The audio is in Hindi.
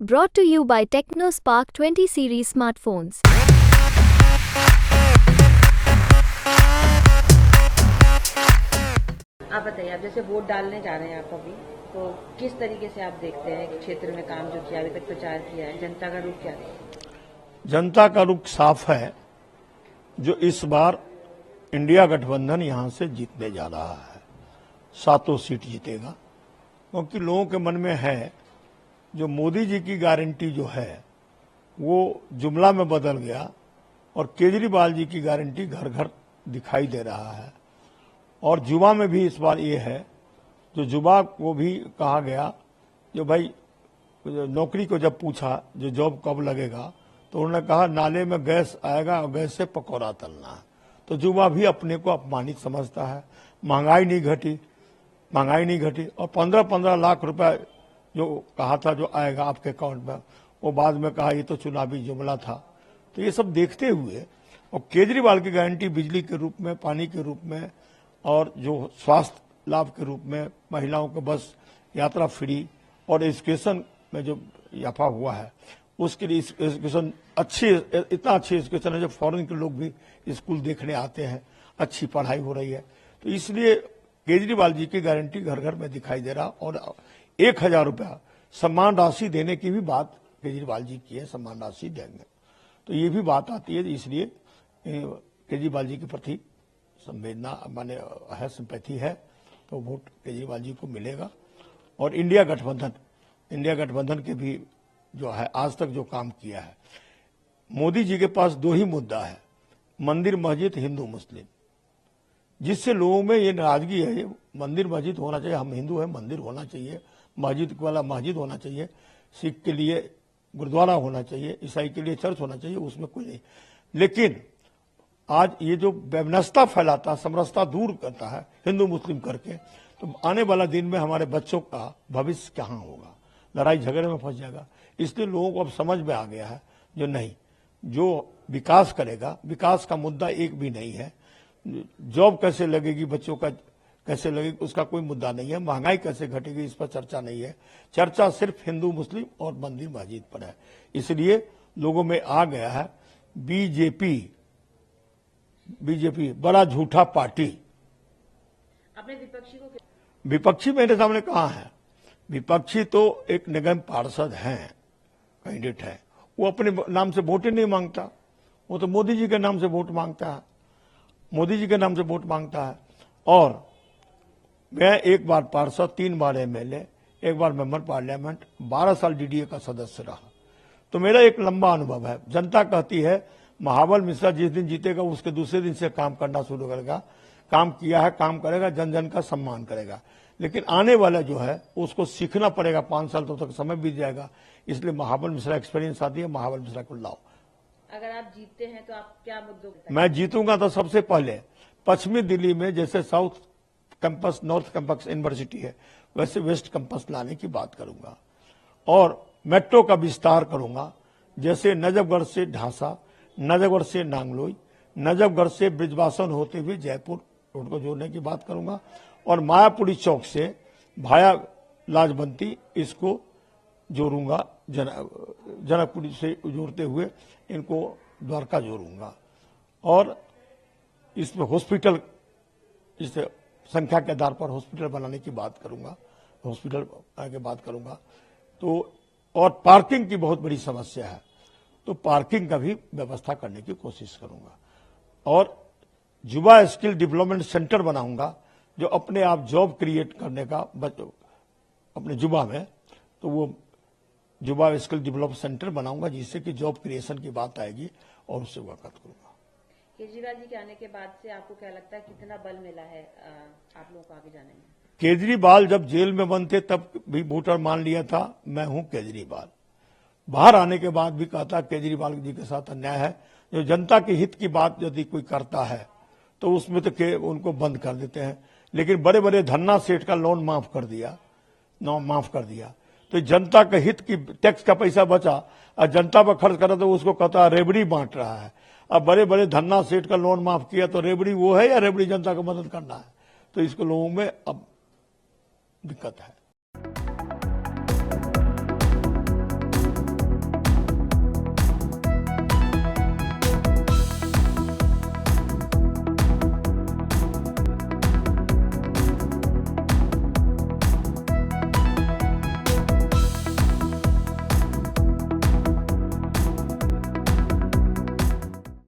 Brought to you by TechnoSpark 20 series smartphones. आप बताइए, आप जैसे वोट डालने जा रहे हैं आप अभी, तो किस तरीके से आप देखते हैं कि क्षेत्र में काम जो किया, अभी तक प्रचार किया है, जनता का रुख क्या है? जनता का रुख साफ है। जो इस बार इंडिया गठबंधन यहां से जीतने जा रहा है, 7 सीट जीतेगा, क्योंकि लोगों के मन में है जो मोदी जी की गारंटी जो है वो जुमला में बदल गया और केजरीवाल जी की गारंटी घर घर दिखाई दे रहा है। और जुबा में भी इस बार ये है, जो जुबा को भी कहा गया, जो भाई नौकरी को जब पूछा जो जॉब कब लगेगा, तो उन्होंने कहा नाले में गैस आएगा और गैस से पकौड़ा तलना है। तो जुबा भी अपने को अपमानित समझता है। महंगाई नहीं घटी और 15-15 लाख रुपए जो कहा था जो आएगा आपके अकाउंट में, वो बाद में कहा ये तो चुनावी जुमला था। तो ये सब देखते हुए और केजरीवाल की गारंटी बिजली के रूप में, पानी के रूप में और जो स्वास्थ्य लाभ के रूप में, महिलाओं को बस यात्रा फ्री और एजुकेशन में जो इजाफा हुआ है, उसके लिए एजुकेशन इतना अच्छी एजुकेशन है जो फॉरेन के लोग भी स्कूल देखने आते हैं, अच्छी पढ़ाई हो रही है। तो इसलिए केजरीवाल जी की गारंटी घर घर में दिखाई दे रहा। और 1000 रुपया सम्मान राशि देने की भी बात केजरीवाल जी की है, सम्मान राशि देंगे। तो ये भी बात आती है, इसलिए केजरीवाल जी के प्रति संवेदना माने है, सिंपैथी है, तो वोट केजरीवाल जी को मिलेगा। और इंडिया गठबंधन के भी जो है आज तक जो काम किया है, मोदी जी के पास 2 ही मुद्दा है, मंदिर मस्जिद हिंदू मुस्लिम, जिससे लोगों में ये नाराजगी है। ये मंदिर मस्जिद होना चाहिए, हम हिंदू हैं, मंदिर होना चाहिए, मस्जिद वाला मस्जिद होना चाहिए, सिख के लिए गुरुद्वारा होना चाहिए, ईसाई के लिए चर्च होना चाहिए, उसमें कोई नहीं। लेकिन आज ये जो वैमनस्यता फैलाता, समरसता दूर करता है हिंदू मुस्लिम करके, तो आने वाला दिन में हमारे बच्चों का भविष्य कहाँ होगा, लड़ाई झगड़े में फंस जाएगा। इसलिए लोगों को अब समझ में आ गया है जो नहीं, जो विकास करेगा, विकास का मुद्दा एक भी नहीं है। जॉब कैसे लगेगी, बच्चों का कैसे लगेगी, उसका कोई मुद्दा नहीं है। महंगाई कैसे घटेगी, इस पर चर्चा नहीं है। चर्चा सिर्फ हिंदू मुस्लिम और मंदिर मस्जिद पर है। इसलिए लोगों में आ गया है बीजेपी बड़ा झूठा पार्टी। अपने विपक्षी मेरे सामने कहाँ है? विपक्षी तो एक निगम पार्षद हैं, कैंडिडेट है, वो अपने नाम से वोट ही नहीं मांगता, वो तो मोदी जी के नाम से वोट मांगता है। और मैं 1 बार पार्षद, 3 बार एमएलए, 1 बार मेंबर पार्लियामेंट, 12 साल डीडीए का सदस्य रहा। तो मेरा एक लंबा अनुभव है। जनता कहती है महाबल मिश्रा जिस दिन जीतेगा उसके दूसरे दिन से काम करना शुरू करेगा, काम किया है, काम करेगा, जन जन का सम्मान करेगा। लेकिन आने वाला जो है उसको सीखना पड़ेगा, 5 साल तक समय बीत जाएगा। इसलिए महाबल मिश्रा एक्सपीरियंस आती है, महाबल मिश्रा को लाओ। अगर आप जीतते हैं तो आप क्या मुद्दों? मैं जीतूंगा तो सबसे पहले पश्चिमी दिल्ली में जैसे south campus, north campus university है, वैसे वेस्ट कैंपस लाने की बात करूंगा। और मेट्रो का विस्तार करूंगा, जैसे नजफगढ़ से ढांसा, नजफगढ़ से नांगलोई, नजफगढ़ से ब्रिजवासन होते हुए जयपुर रोड को जोड़ने की बात करूंगा। और मायापुरी चौक से भाया लाजबंती इसको जोड़ूंगा, जनकपुरी से जोड़ते हुए इनको द्वारका जोड़ूंगा। और इसमें हॉस्पिटल, इस संख्या के आधार पर हॉस्पिटल बनाने की बात करूंगा, तो और पार्किंग की बहुत बड़ी समस्या है, तो पार्किंग का भी व्यवस्था करने की कोशिश करूंगा। और युवा स्किल डेवलपमेंट सेंटर बनाऊंगा, जो अपने आप जॉब क्रिएट करने का अपने युवा में, तो वो युवा स्किल डेवलपमेंट सेंटर बनाऊंगा, जिससे कि जॉब क्रिएशन की बात आएगी और उससे वक़्त करूंगा। केजरीवाल जी के आने के बाद से आपको क्या लगता है कितना बल मिला है आप लोगों को आगे जाने में? केजरीवाल जब जेल में बंद थे तब भी वोटर मान लिया था मैं हूं केजरीवाल। बाहर आने के बाद भी कहता केजरीवाल जी के साथ अन्याय है। जो जनता के हित की बात यदि कोई करता है तो उसमें तो उनको बंद कर देते हैं। लेकिन बड़े बड़े धन्ना सेठ का लोन माफ कर दिया, तो जनता के हित की, टैक्स का पैसा बचा और जनता पर खर्च करा तो उसको कहता रेबड़ी बांट रहा है। अब बड़े बड़े धन्ना सेठ का लोन माफ किया तो रेबड़ी वो है या रेबड़ी जनता को मदद करना है? तो इसको लोगों में अब दिक्कत है।